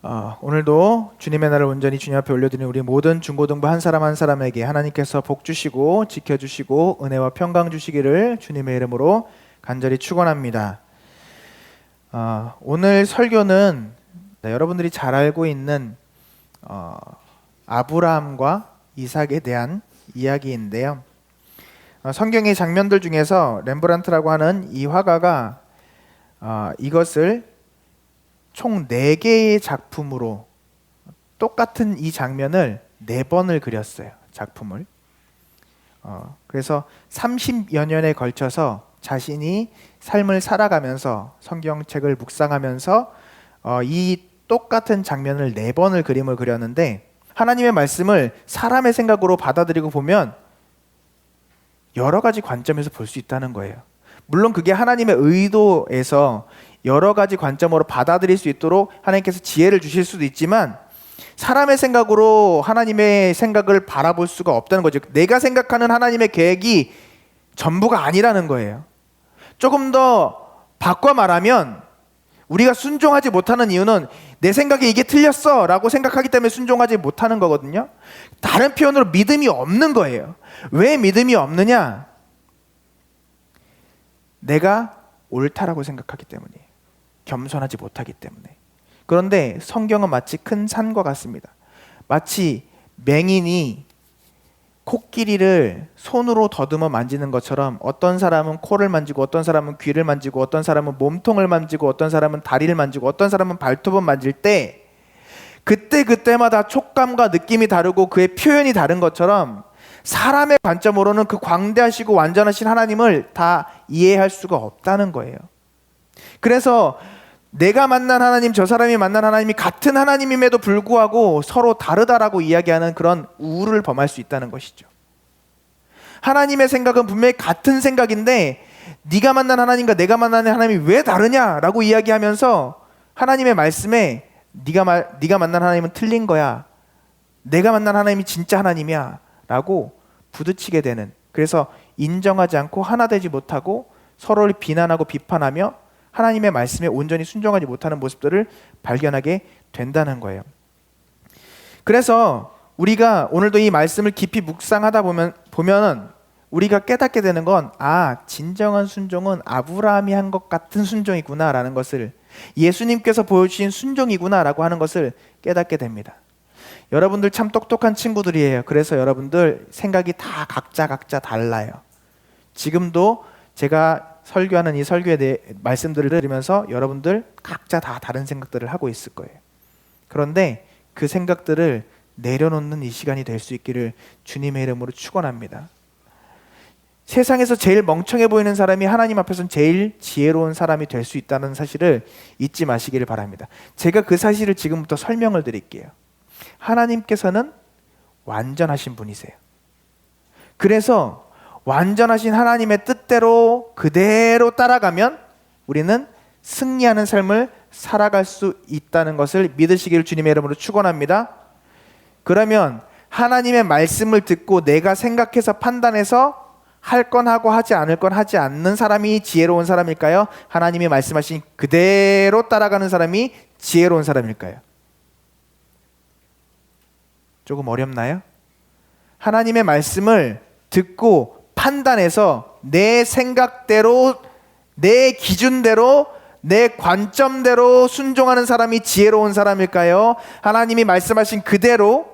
오늘도 주님의 날을 온전히 주님 앞에 올려드리는 우리 모든 중고등부 한 사람 한 사람에게 하나님께서 복 주시고 지켜주시고 은혜와 평강 주시기를 주님의 이름으로 간절히 축원합니다. 오늘 설교는 여러분들이 잘 알고 있는 아브라함과 이삭에 대한 이야기인데요. 성경의 장면들 중에서 렘브란트라고 하는 이 화가가 이것을 총 4개의 작품으로 똑같은 이 장면을 4번을 그렸어요. 작품을. 그래서 30여 년에 걸쳐서 자신이 삶을 살아가면서 성경책을 묵상하면서 이 똑같은 장면을 4번을 그림을 그렸는데, 하나님의 말씀을 사람의 생각으로 받아들이고 보면 여러 가지 관점에서 볼 수 있다는 거예요. 물론 그게 하나님의 의도에서 여러 가지 관점으로 받아들일 수 있도록 하나님께서 지혜를 주실 수도 있지만, 사람의 생각으로 하나님의 생각을 바라볼 수가 없다는 거죠. 내가 생각하는 하나님의 계획이 전부가 아니라는 거예요. 조금 더 바꿔 말하면, 우리가 순종하지 못하는 이유는 내 생각에 이게 틀렸어 라고 생각하기 때문에 순종하지 못하는 거거든요. 다른 표현으로 믿음이 없는 거예요. 왜 믿음이 없느냐? 내가 옳다라고 생각하기 때문이에요. 겸손하지 못하기 때문에. 그런데 성경은 마치 큰 산과 같습니다. 마치 맹인이 코끼리를 손으로 더듬어 만지는 것처럼, 어떤 사람은 코를 만지고, 어떤 사람은 귀를 만지고, 어떤 사람은 몸통을 만지고, 어떤 사람은 다리를 만지고, 어떤 사람은 발톱을 만질 때 그때마다 촉감과 느낌이 다르고 그의 표현이 다른 것처럼, 사람의 관점으로는 그 광대하시고 완전하신 하나님을 다 이해할 수가 없다는 거예요. 그래서 내가 만난 하나님, 저 사람이 만난 하나님이 같은 하나님임에도 불구하고 서로 다르다라고 이야기하는 그런 우울을 범할 수 있다는 것이죠. 하나님의 생각은 분명히 같은 생각인데, 네가 만난 하나님과 내가 만난 하나님이 왜 다르냐라고 이야기하면서 하나님의 말씀에 네가 만난 하나님은 틀린 거야, 내가 만난 하나님이 진짜 하나님이야 라고 부딪히게 되는, 그래서 인정하지 않고 하나 되지 못하고 서로를 비난하고 비판하며 하나님의 말씀에 온전히 순종하지 못하는 모습들을 발견하게 된다는 거예요. 그래서 우리가 오늘도 이 말씀을 깊이 묵상하다 보면은 우리가 깨닫게 되는 건, 진정한 순종은 아브라함이 한 것 같은 순종이구나 라는 것을, 예수님께서 보여주신 순종이구나 라고 하는 것을 깨닫게 됩니다. 여러분들 참 똑똑한 친구들이에요. 그래서 여러분들 생각이 다 각자 달라요. 지금도 제가 설교하는 이 설교에 대해 말씀들을 들으면서 여러분들 각자 다 다른 생각들을 하고 있을 거예요. 그런데 그 생각들을 내려놓는 이 시간이 될 수 있기를 주님의 이름으로 축원합니다. 세상에서 제일 멍청해 보이는 사람이 하나님 앞에서는 제일 지혜로운 사람이 될 수 있다는 사실을 잊지 마시기를 바랍니다. 제가 그 사실을 지금부터 설명을 드릴게요. 하나님께서는 완전하신 분이세요. 그래서 완전하신 하나님의 뜻대로 그대로 따라가면 우리는 승리하는 삶을 살아갈 수 있다는 것을 믿으시기를 주님의 이름으로 축원합니다. 그러면 하나님의 말씀을 듣고 내가 생각해서 판단해서 할 건 하고 하지 않을 건 하지 않는 사람이 지혜로운 사람일까요? 하나님이 말씀하신 그대로 따라가는 사람이 지혜로운 사람일까요? 조금 어렵나요? 하나님의 말씀을 듣고 판단해서 내 생각대로, 내 기준대로, 내 관점대로 순종하는 사람이 지혜로운 사람일까요? 하나님이 말씀하신 그대로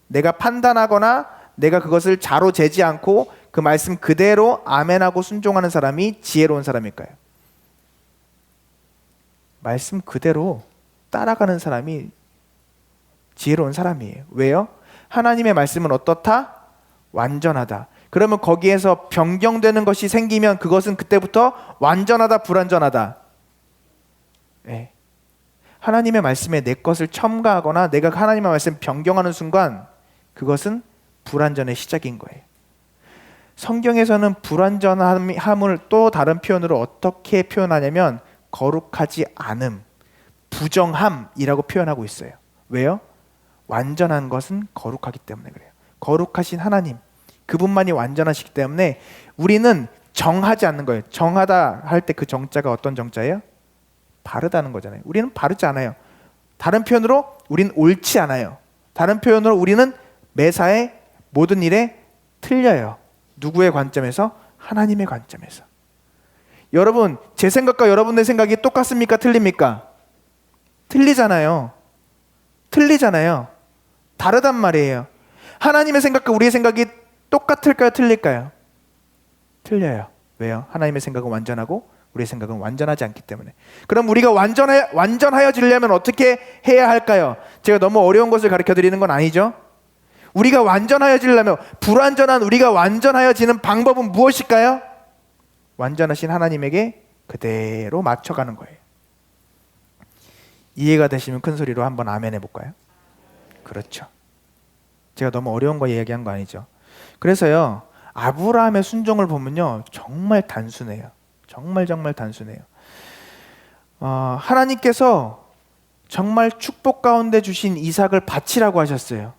내가 판단하거나 내가 그것을 자로 재지 않고 그 말씀 그대로 아멘하고 순종하는 사람이 지혜로운 사람일까요? 말씀 그대로 따라가는 사람이 지혜로운 사람이에요. 왜요? 하나님의 말씀은 어떻다? 완전하다. 그러면 거기에서 변경되는 것이 생기면 그것은 그때부터 완전하다, 불완전하다. 네. 하나님의 말씀에 내 것을 첨가하거나 내가 하나님의 말씀을 변경하는 순간 그것은 불완전의 시작인 거예요. 성경에서는 불완전함을 또 다른 표현으로 어떻게 표현하냐면 거룩하지 않음, 부정함이라고 표현하고 있어요. 왜요? 완전한 것은 거룩하기 때문에 그래요. 거룩하신 하나님, 그분만이 완전하시기 때문에 우리는 정하지 않는 거예요. 정하다 할 때 그 정자가 어떤 정자예요? 바르다는 거잖아요. 우리는 바르지 않아요. 다른 표현으로 우린 옳지 않아요. 다른 표현으로 우리는 매사에 모든 일에 틀려요. 누구의 관점에서? 하나님의 관점에서. 여러분, 제 생각과 여러분의 생각이 똑같습니까? 틀립니까? 틀리잖아요. 틀리잖아요. 다르단 말이에요. 하나님의 생각과 우리의 생각이 똑같을까요? 틀릴까요? 틀려요. 왜요? 하나님의 생각은 완전하고 우리의 생각은 완전하지 않기 때문에. 그럼 우리가 완전하여지려면 어떻게 해야 할까요? 제가 너무 어려운 것을 가르쳐 드리는 건 아니죠. 우리가 완전하여지려면, 불완전한 우리가 완전하여지는 방법은 무엇일까요? 완전하신 하나님에게 그대로 맞춰가는 거예요. 이해가 되시면 큰 소리로 한번 아멘 해볼까요? 그렇죠. 제가 너무 어려운 거 얘기한 거 아니죠. 그래서요, 아브라함의 순종을 보면요, 정말 단순해요. 정말 단순해요. 하나님께서 정말 축복 가운데 주신 이삭을 바치라고 하셨어요.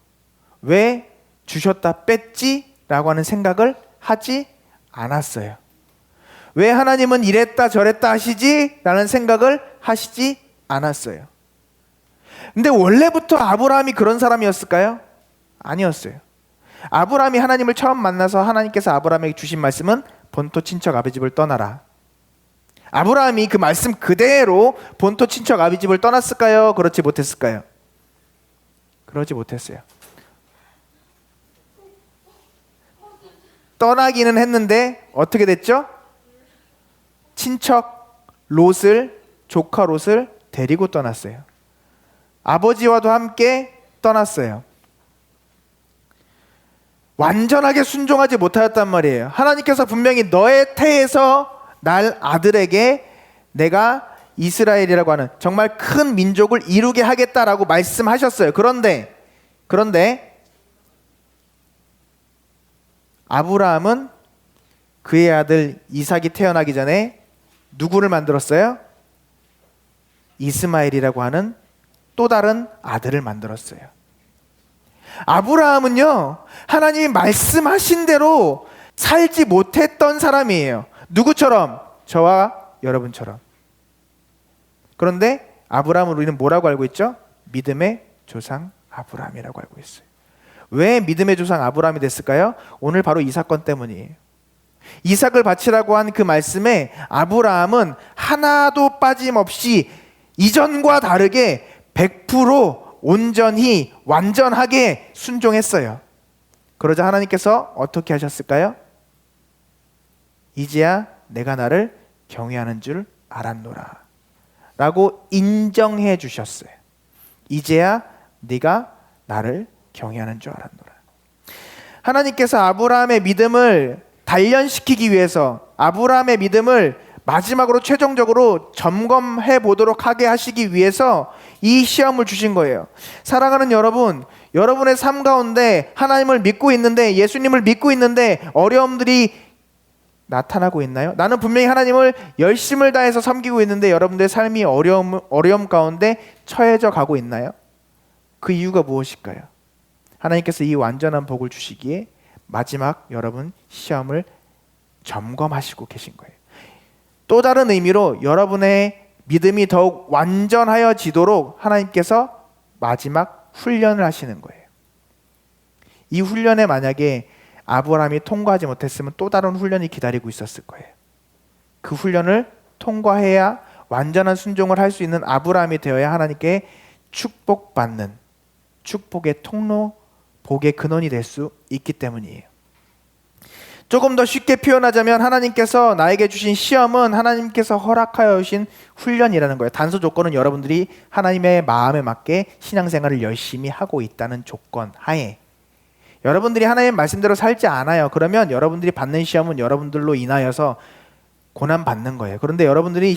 왜 주셨다 뺐지? 라고 하는 생각을 하지 않았어요. 왜 하나님은 이랬다 저랬다 하시지? 라는 생각을 하시지 않았어요. 근데 원래부터 아브라함이 그런 사람이었을까요? 아니었어요. 아브라함이 하나님을 처음 만나서 하나님께서 아브라함에게 주신 말씀은 본토 친척 아비 집을 떠나라. 아브라함이 그 말씀 그대로 본토 친척 아비 집을 떠났을까요? 그렇지 못했을까요? 그러지 못했어요. 떠나기는 했는데 어떻게 됐죠? 친척 롯을, 조카 롯을 데리고 떠났어요. 아버지와도 함께 떠났어요. 완전하게 순종하지 못하였단 말이에요. 하나님께서 분명히 너의 태에서 날 아들에게 내가 이스라엘이라고 하는 정말 큰 민족을 이루게 하겠다라고 말씀하셨어요. 그런데 아브라함은 그의 아들 이삭이 태어나기 전에 누구를 만들었어요? 이스마엘이라고 하는 또 다른 아들을 만들었어요. 아브라함은요, 하나님이 말씀하신 대로 살지 못했던 사람이에요. 누구처럼? 저와 여러분처럼. 그런데 아브라함을 우리는 뭐라고 알고 있죠? 믿음의 조상 아브라함이라고 알고 있어요. 왜 믿음의 조상 아브라함이 됐을까요? 오늘 바로 이 사건 때문이에요. 이삭을 바치라고 한 그 말씀에 아브라함은 하나도 빠짐없이 이전과 다르게 100% 온전히 완전하게 순종했어요. 그러자 하나님께서 어떻게 하셨을까요? 이제야 내가 나를 경외하는 줄 알았노라 라고 인정해 주셨어요. 이제야 네가 나를 경외하는 줄 알았노라. 하나님께서 아브라함의 믿음을 단련시키기 위해서, 아브라함의 믿음을 마지막으로 최종적으로 점검해 보도록 하게 하시기 위해서 이 시험을 주신 거예요. 사랑하는 여러분, 여러분의 삶 가운데 하나님을 믿고 있는데, 예수님을 믿고 있는데 어려움들이 나타나고 있나요? 나는 분명히 하나님을 열심을 다해서 섬기고 있는데 여러분들의 삶이 어려움 가운데 처해져 가고 있나요? 그 이유가 무엇일까요? 하나님께서 이 완전한 복을 주시기에 마지막 여러분 시험을 점검하시고 계신 거예요. 또 다른 의미로 여러분의 믿음이 더욱 완전하여지도록 하나님께서 마지막 훈련을 하시는 거예요. 이 훈련에 만약에 아브라함이 통과하지 못했으면 또 다른 훈련이 기다리고 있었을 거예요. 그 훈련을 통과해야 완전한 순종을 할 수 있는 아브라함이 되어야 하나님께 축복받는 축복의 통로, 복의 근원이 될 수 있기 때문이에요. 조금 더 쉽게 표현하자면 하나님께서 나에게 주신 시험은 하나님께서 허락하여 주신 훈련이라는 거예요. 단서 조건은 여러분들이 하나님의 마음에 맞게 신앙생활을 열심히 하고 있다는 조건 하에, 여러분들이 하나님의 말씀대로 살지 않아요. 그러면 여러분들이 받는 시험은 여러분들로 인하여서 고난받는 거예요. 그런데 여러분들이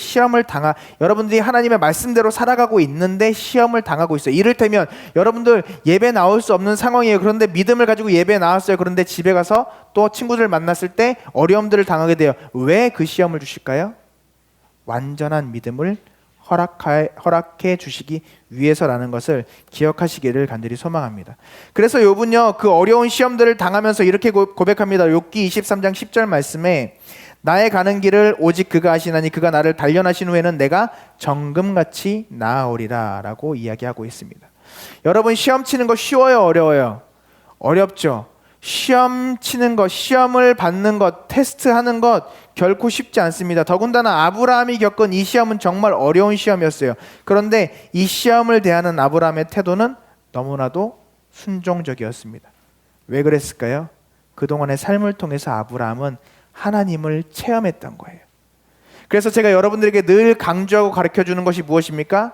여러분들이 하나님의 말씀대로 살아가고 있는데 시험을 당하고 있어요. 이를테면 여러분들 예배 나올 수 없는 상황이에요. 그런데 믿음을 가지고 예배에 나왔어요. 그런데 집에 가서 또 친구들 만났을 때 어려움들을 당하게 돼요. 왜 그 시험을 주실까요? 완전한 믿음을 허락해 주시기 위해서라는 것을 기억하시기를 간절히 소망합니다. 그래서 욥은요, 그 어려운 시험들을 당하면서 이렇게 고백합니다. 욥기 23장 10절 말씀에 나의 가는 길을 오직 그가 아시나니 그가 나를 단련하신 후에는 내가 정금같이 나아오리라 라고 이야기하고 있습니다. 여러분, 시험 치는 거 쉬워요, 어려워요? 어렵죠. 시험 치는 것, 시험을 받는 것, 테스트하는 것 결코 쉽지 않습니다. 더군다나 아브라함이 겪은 이 시험은 정말 어려운 시험이었어요. 그런데 이 시험을 대하는 아브라함의 태도는 너무나도 순종적이었습니다. 왜 그랬을까요? 그동안의 삶을 통해서 아브라함은 하나님을 체험했던 거예요. 그래서 제가 여러분들에게 늘 강조하고 가르쳐주는 것이 무엇입니까?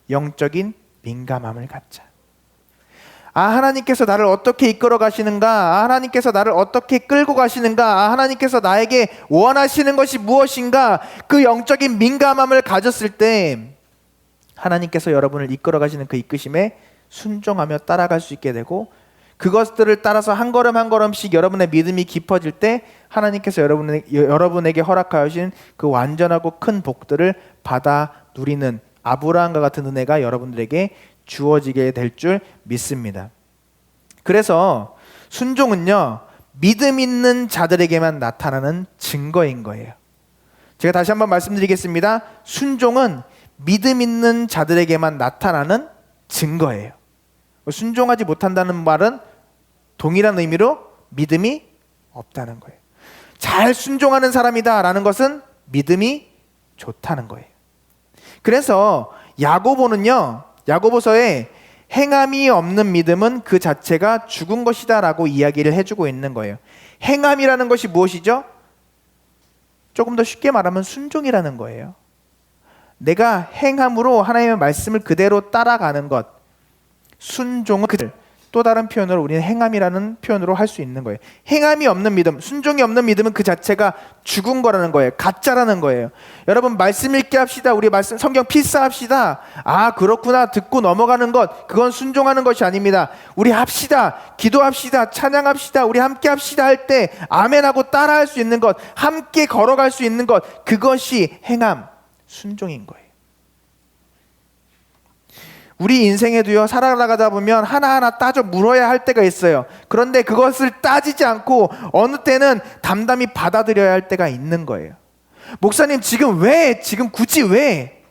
영적인 민감함을 갖자. 하나님께서 나를 어떻게 이끌어 가시는가? 하나님께서 나를 어떻게 끌고 가시는가? 하나님께서 나에게 원하시는 것이 무엇인가? 그 영적인 민감함을 가졌을 때 하나님께서 여러분을 이끌어 가시는 그 이끄심에 순종하며 따라갈 수 있게 되고, 그것들을 따라서 한 걸음 한 걸음씩 여러분의 믿음이 깊어질 때 하나님께서 여러분에게 허락하신 그 완전하고 큰 복들을 받아 누리는 아브라함과 같은 은혜가 여러분들에게 주어지게 될 줄 믿습니다. 그래서 순종은요, 믿음 있는 자들에게만 나타나는 증거인 거예요. 제가 다시 한번 말씀드리겠습니다. 순종은 믿음 있는 자들에게만 나타나는 증거예요. 순종하지 못한다는 말은 동일한 의미로 믿음이 없다는 거예요. 잘 순종하는 사람이다 라는 것은 믿음이 좋다는 거예요. 그래서 야고보서에 행함이 없는 믿음은 그 자체가 죽은 것이다 라고 이야기를 해주고 있는 거예요. 행함이라는 것이 무엇이죠? 조금 더 쉽게 말하면 순종이라는 거예요. 내가 행함으로 하나님의 말씀을 그대로 따라가는 것, 순종은 또 다른 표현으로 우리는 행함이라는 표현으로 할 수 있는 거예요. 행함이 없는 믿음, 순종이 없는 믿음은 그 자체가 죽은 거라는 거예요. 가짜라는 거예요. 여러분, 말씀 읽게 합시다. 우리 말씀 성경 필사합시다. 그렇구나 듣고 넘어가는 것, 그건 순종하는 것이 아닙니다. 우리 합시다. 기도합시다. 찬양합시다. 우리 함께 합시다 할 때 아멘하고 따라할 수 있는 것, 함께 걸어갈 수 있는 것, 그것이 행함, 순종인 거예요. 우리 인생에도요, 살아가다 보면 하나하나 따져 물어야 할 때가 있어요. 그런데 그것을 따지지 않고 어느 때는 담담히 받아들여야 할 때가 있는 거예요. 목사님, 지금 굳이 왜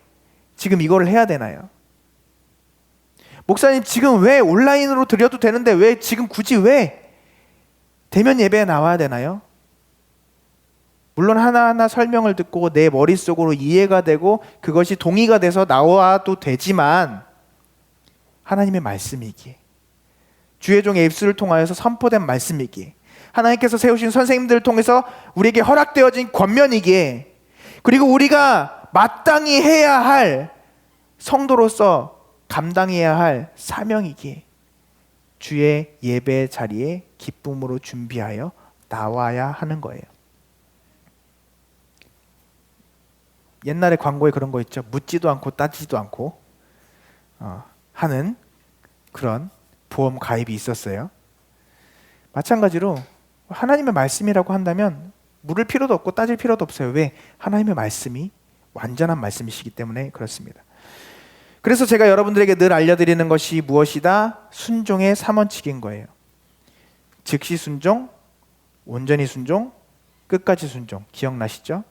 지금 이거를 해야 되나요? 목사님, 지금 왜 온라인으로 드려도 되는데 왜 지금 굳이 왜 대면 예배에 나와야 되나요? 물론 하나하나 설명을 듣고 내 머릿속으로 이해가 되고 그것이 동의가 돼서 나와도 되지만, 하나님의 말씀이기에, 주의 종의 입술을 통하여서 선포된 말씀이기에, 하나님께서 세우신 선생님들을 통해서 우리에게 허락되어진 권면이기에, 그리고 우리가 마땅히 해야 할 성도로서 감당해야 할 사명이기에 주의 예배 자리에 기쁨으로 준비하여 나와야 하는 거예요. 옛날에 광고에 그런 거 있죠. 묻지도 않고 따지지도 않고 하는 그런 보험 가입이 있었어요. 마찬가지로 하나님의 말씀이라고 한다면 물을 필요도 없고 따질 필요도 없어요. 왜? 하나님의 말씀이 완전한 말씀이시기 때문에 그렇습니다. 그래서 제가 여러분들에게 늘 알려드리는 것이 무엇이다? 순종의 3원칙인 거예요. 즉시 순종, 온전히 순종, 끝까지 순종. 기억나시죠?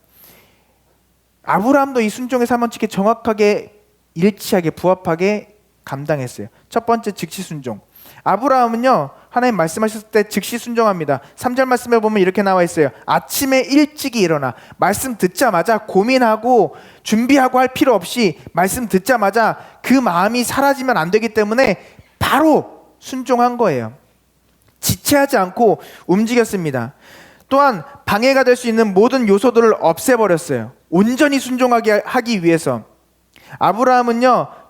아브라함도 이 순종의 3원칙에 정확하게 일치하게 부합하게 감당했어요. 첫 번째, 즉시 순종. 아브라함은요, 하나님 말씀하셨을 때 즉시 순종합니다. 3절 말씀에 보면 이렇게 나와 있어요. 아침에 일찍이 일어나. 말씀 듣자마자 고민하고 준비하고 할 필요 없이 말씀 듣자마자 그 마음이 사라지면 안 되기 때문에 바로 순종한 거예요. 지체하지 않고 움직였습니다. 또한 방해가 될 수 있는 모든 요소들을 없애버렸어요. 온전히 순종하게 하기 위해서. 아브라함은요,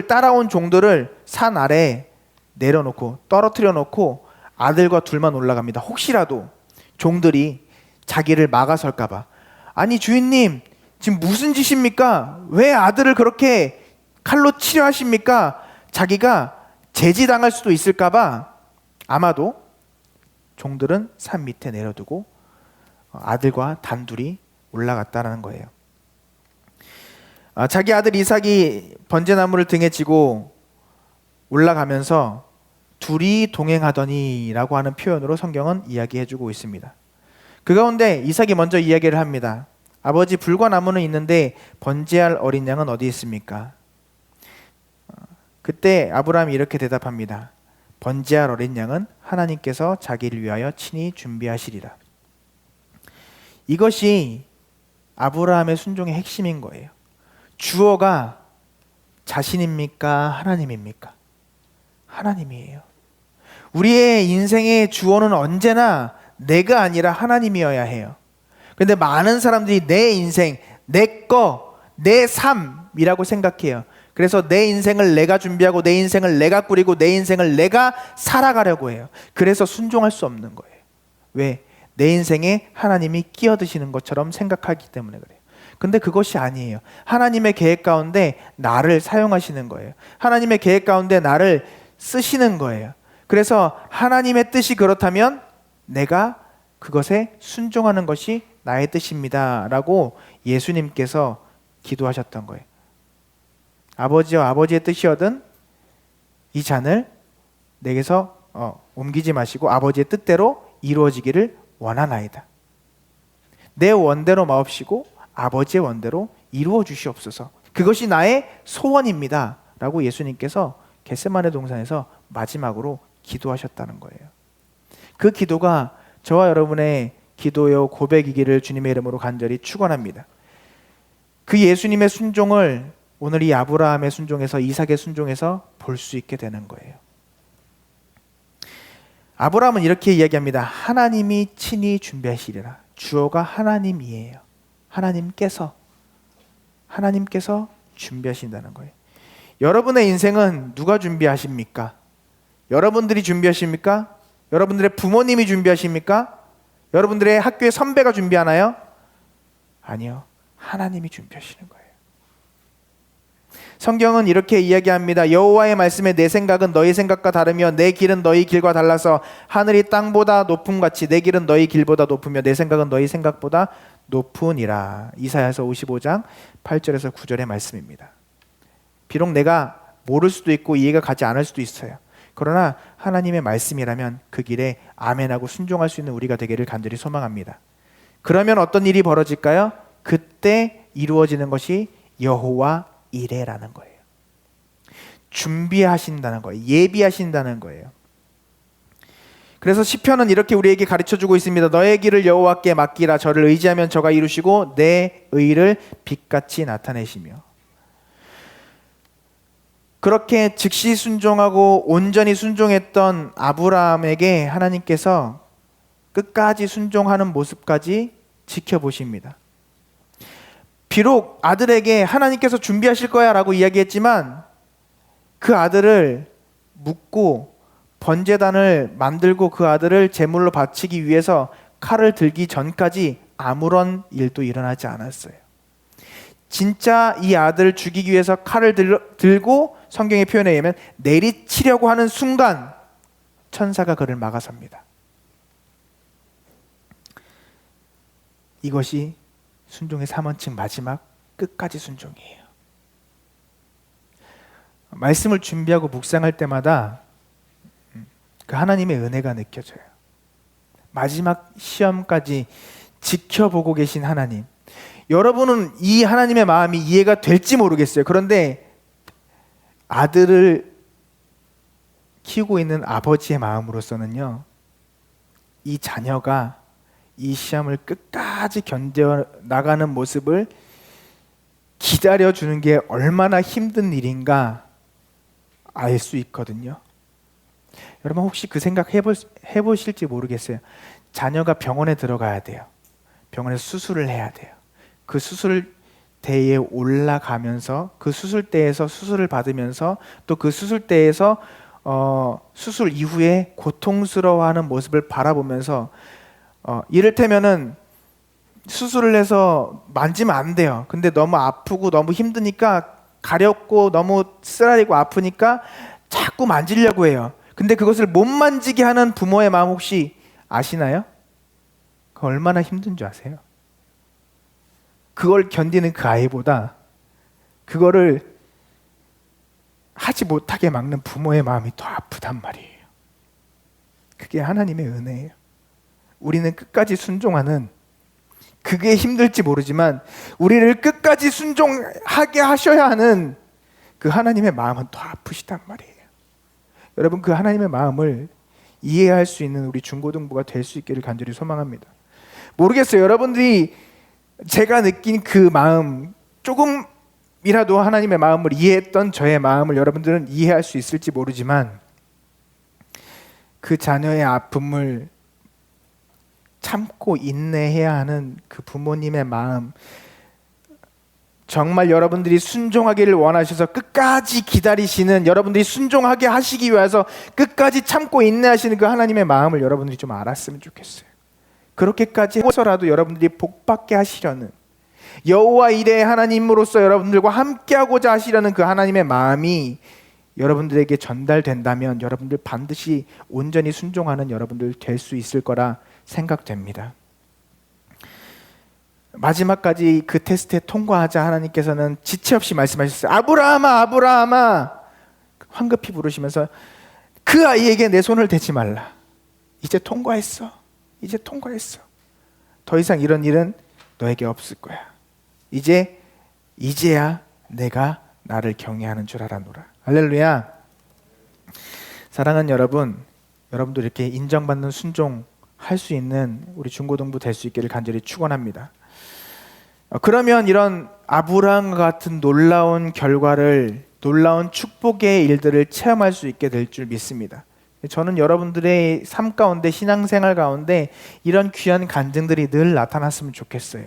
따라온 종들을 산 아래에 내려놓고 떨어뜨려 놓고 아들과 둘만 올라갑니다. 혹시라도 종들이 자기를 막아설까 봐. 아니 주인님, 지금 무슨 짓입니까? 왜 아들을 그렇게 칼로 치려 하십니까? 자기가 제지당할 수도 있을까 봐 아마도 종들은 산 밑에 내려두고 아들과 단둘이 올라갔다는 거예요. 자기 아들 이삭이 번제나무를 등에 지고 올라가면서 둘이 동행하더니 라고 하는 표현으로 성경은 이야기해주고 있습니다. 그 가운데 이삭이 먼저 이야기를 합니다. 아버지, 불과 나무는 있는데 번제할 어린 양은 어디 있습니까? 그때 아브라함이 이렇게 대답합니다. 번제할 어린 양은 하나님께서 자기를 위하여 친히 준비하시리라. 이것이 아브라함의 순종의 핵심인 거예요. 주어가 자신입니까? 하나님입니까? 하나님이에요. 우리의 인생의 주어는 언제나 내가 아니라 하나님이어야 해요. 근데 많은 사람들이 내 인생, 내 거, 내 삶이라고 생각해요. 그래서 내 인생을 내가 준비하고 내 인생을 내가 꾸리고 내 인생을 내가 살아가려고 해요. 그래서 순종할 수 없는 거예요. 왜? 내 인생에 하나님이 끼어드시는 것처럼 생각하기 때문에 그래요. 근데 그것이 아니에요. 하나님의 계획 가운데 나를 사용하시는 거예요. 하나님의 계획 가운데 나를 쓰시는 거예요. 그래서 하나님의 뜻이 그렇다면 내가 그것에 순종하는 것이 나의 뜻입니다 라고 예수님께서 기도하셨던 거예요. 아버지와 아버지의 뜻이거든 이 잔을 내게서 옮기지 마시고 아버지의 뜻대로 이루어지기를 원하나이다. 내 원대로 마옵시고 아버지의 원대로 이루어 주시옵소서. 그것이 나의 소원입니다 라고 예수님께서 겟세마네 동산에서 마지막으로 기도하셨다는 거예요. 그 기도가 저와 여러분의 기도요 고백이기를 주님의 이름으로 간절히 축원합니다. 그 예수님의 순종을 오늘 이 아브라함의 순종에서 이삭의 순종에서 볼 수 있게 되는 거예요. 아브라함은 이렇게 이야기합니다. 하나님이 친히 준비하시리라. 주어가 하나님이에요. 하나님께서 준비하신다는 거예요. 여러분의 인생은 누가 준비하십니까? 여러분들이 준비하십니까? 여러분들의 부모님이 준비하십니까? 여러분들의 학교의 선배가 준비하나요? 아니요. 하나님이 준비하시는 거예요. 성경은 이렇게 이야기합니다. 여호와의 말씀에 내 생각은 너희 생각과 다르며 내 길은 너희 길과 달라서 하늘이 땅보다 높음 같이 내 길은 너희 길보다 높으며 내 생각은 너희 생각보다 높으니라. 이사야서 55장 8절에서 9절의 말씀입니다. 비록 내가 모를 수도 있고 이해가 가지 않을 수도 있어요. 그러나 하나님의 말씀이라면 그 길에 아멘하고 순종할 수 있는 우리가 되기를 간절히 소망합니다. 그러면 어떤 일이 벌어질까요? 그때 이루어지는 것이 여호와 이레라는 거예요. 준비하신다는 거예요. 예비하신다는 거예요. 그래서 시편은 이렇게 우리에게 가르쳐주고 있습니다. 너의 길을 여호와께 맡기라. 저를 의지하면 저가 이루시고 내 의를 빛같이 나타내시며. 그렇게 즉시 순종하고 온전히 순종했던 아브라함에게 하나님께서 끝까지 순종하는 모습까지 지켜보십니다. 비록 아들에게 하나님께서 준비하실 거야 라고 이야기했지만 그 아들을 묻고 번제단을 만들고 그 아들을 제물로 바치기 위해서 칼을 들기 전까지 아무런 일도 일어나지 않았어요. 진짜 이 아들을 죽이기 위해서 칼을 들고 성경의 표현에 의하면 내리치려고 하는 순간 천사가 그를 막아섭니다. 이것이 순종의 3원칙 마지막 끝까지 순종이에요. 말씀을 준비하고 묵상할 때마다 그 하나님의 은혜가 느껴져요. 마지막 시험까지 지켜보고 계신 하나님. 여러분은 이 하나님의 마음이 이해가 될지 모르겠어요. 그런데 아들을 키우고 있는 아버지의 마음으로서는요, 이 자녀가 이 시험을 끝까지 견뎌 나가는 모습을 기다려주는 게 얼마나 힘든 일인가 알 수 있거든요. 여러분 혹시 그 생각 해보실지 모르겠어요. 자녀가 병원에 들어가야 돼요. 병원에서 수술을 해야 돼요. 그 수술대에 올라가면서 그 수술대에서 수술을 받으면서 또 그 수술대에서 수술 이후에 고통스러워하는 모습을 바라보면서 이를테면은 수술을 해서 만지면 안 돼요. 근데 너무 아프고 너무 힘드니까 가렵고 너무 쓰라리고 아프니까 자꾸 만지려고 해요. 근데 그것을 못 만지게 하는 부모의 마음 혹시 아시나요? 그 얼마나 힘든 줄 아세요? 그걸 견디는 그 아이보다 그거를 하지 못하게 막는 부모의 마음이 더 아프단 말이에요. 그게 하나님의 은혜예요. 우리는 끝까지 순종하는, 그게 힘들지 모르지만 우리를 끝까지 순종하게 하셔야 하는 그 하나님의 마음은 더 아프시단 말이에요. 여러분, 그 하나님의 마음을 이해할 수 있는 우리 중고등부가 될 수 있기를 간절히 소망합니다. 모르겠어요. 여러분들이 제가 느낀 그 마음, 조금이라도 하나님의 마음을 이해했던 저의 마음을 여러분들은 이해할 수 있을지 모르지만, 그 자녀의 아픔을 참고 인내해야 하는 그 부모님의 마음, 정말 여러분들이 순종하기를 원하셔서 끝까지 기다리시는, 여러분들이 순종하게 하시기 위해서 끝까지 참고 인내하시는 그 하나님의 마음을 여러분들이 좀 알았으면 좋겠어요. 그렇게까지 해서라도 여러분들이 복받게 하시려는, 여호와 이레의 하나님으로서 여러분들과 함께하고자 하시려는 그 하나님의 마음이 여러분들에게 전달된다면 여러분들 반드시 온전히 순종하는 여러분들 될 수 있을 거라 생각됩니다. 마지막까지 그 테스트에 통과하자 하나님께서는 지체 없이 말씀하셨어요. 아브라함아, 아브라함아, 황급히 부르시면서 그 아이에게 내 손을 대지 말라. 이제 통과했어. 이제 통과했어. 더 이상 이런 일은 너에게 없을 거야. 이제야 내가 나를 경외하는 줄 알아노라. 할렐루야. 사랑하는 여러분, 여러분도 이렇게 인정받는 순종할 수 있는 우리 중고등부 될 수 있기를 간절히 축원합니다. 그러면 이런 아브라함과 같은 놀라운 결과를, 놀라운 축복의 일들을 체험할 수 있게 될 줄 믿습니다. 저는 여러분들의 삶 가운데, 신앙생활 가운데 이런 귀한 간증들이 늘 나타났으면 좋겠어요.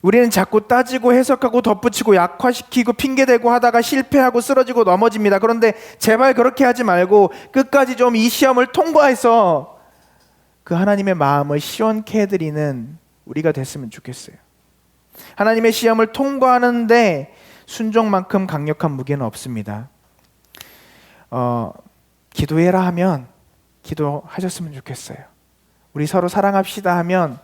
우리는 자꾸 따지고 해석하고 덧붙이고 약화시키고 핑계대고 하다가 실패하고 쓰러지고 넘어집니다. 그런데 제발 그렇게 하지 말고 끝까지 좀 이 시험을 통과해서 그 하나님의 마음을 시원케 해드리는 우리가 됐으면 좋겠어요. 하나님의 시험을 통과하는데 순종만큼 강력한 무게는 없습니다. 기도해라 하면 기도하셨으면 좋겠어요. 우리 서로 사랑합시다 하면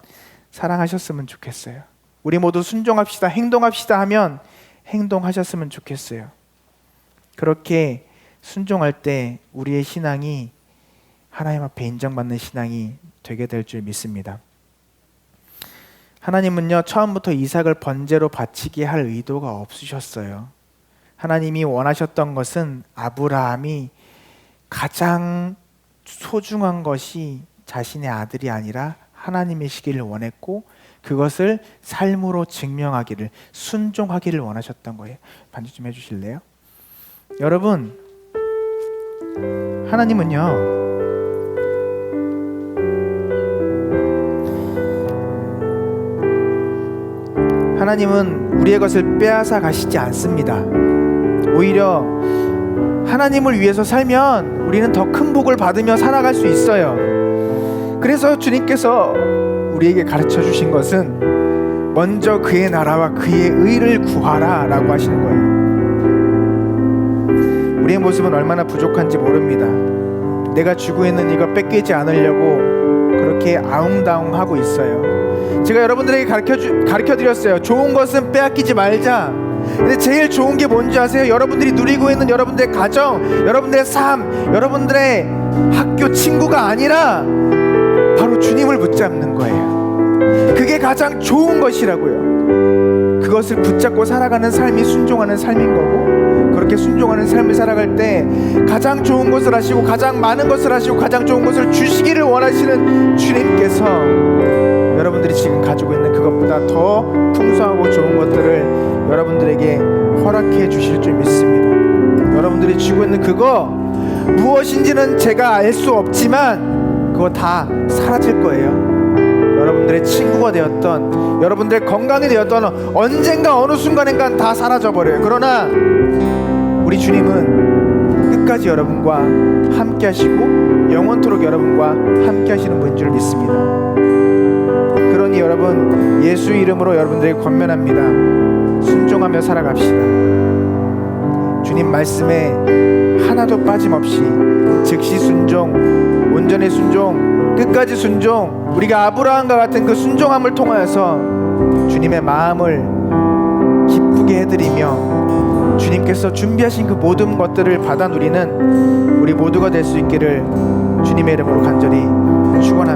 사랑하셨으면 좋겠어요. 우리 모두 순종합시다, 행동합시다 하면 행동하셨으면 좋겠어요. 그렇게 순종할 때 우리의 신앙이 하나님 앞에 인정받는 신앙이 되게 될 줄 믿습니다. 하나님은요, 처음부터 이삭을 번제로 바치게 할 의도가 없으셨어요. 하나님이 원하셨던 것은 아브라함이 가장 소중한 것이 자신의 아들이 아니라 하나님의 시기를 원했고, 그것을 삶으로 증명하기를, 순종하기를 원하셨던 거예요. 반주 좀 해주실래요? 여러분, 하나님은요, 하나님은 우리의 것을 빼앗아 가시지 않습니다. 오히려 하나님을 위해서 살면 우리는 더 큰 복을 받으며 살아갈 수 있어요. 그래서 주님께서 우리에게 가르쳐 주신 것은 먼저 그의 나라와 그의 의를 구하라 라고 하시는 거예요. 우리의 모습은 얼마나 부족한지 모릅니다. 내가 쥐고 있는 이거 뺏기지 않으려고 그렇게 아웅다웅하고 있어요. 제가 여러분들에게 가르쳐 드렸어요. 좋은 것은 빼앗기지 말자. 근데 제일 좋은 게 뭔지 아세요? 여러분들이 누리고 있는 여러분들의 가정, 여러분들의 삶, 여러분들의 학교 친구가 아니라 바로 주님을 붙잡는 거예요. 그게 가장 좋은 것이라고요. 그것을 붙잡고 살아가는 삶이 순종하는 삶인 거고, 그렇게 순종하는 삶을 살아갈 때 가장 좋은 것을 하시고 가장 많은 것을 하시고 가장 좋은 것을 주시기를 원하시는 주님께서 여러분들이 지금 가지고 있는 그것보다 더 풍성하고 좋은 것들을 여러분들에게 허락해 주실 줄 믿습니다. 여러분들이 쥐고 있는 그거 무엇인지는 제가 알 수 없지만 그거 다 사라질 거예요. 여러분들의 친구가 되었던, 여러분들의 건강이 되었던, 언젠가 어느 순간인가 다 사라져버려요. 그러나 우리 주님은 끝까지 여러분과 함께 하시고 영원토록 여러분과 함께 하시는 분인 줄 믿습니다. 그러니 여러분, 예수 이름으로 여러분들에게 권면합니다. 순종하며 살아갑시다. 주님 말씀에 하나도 빠짐없이 즉시 순종, 온전히 순종, 끝까지 순종, 우리가 아브라함과 같은 그 순종함을 통하여서 주님의 마음을 기쁘게 해드리며 주님께서 준비하신 그 모든 것들을 받아 누리는 우리 모두가 될 수 있기를 주님의 이름으로 간절히 축원합니다.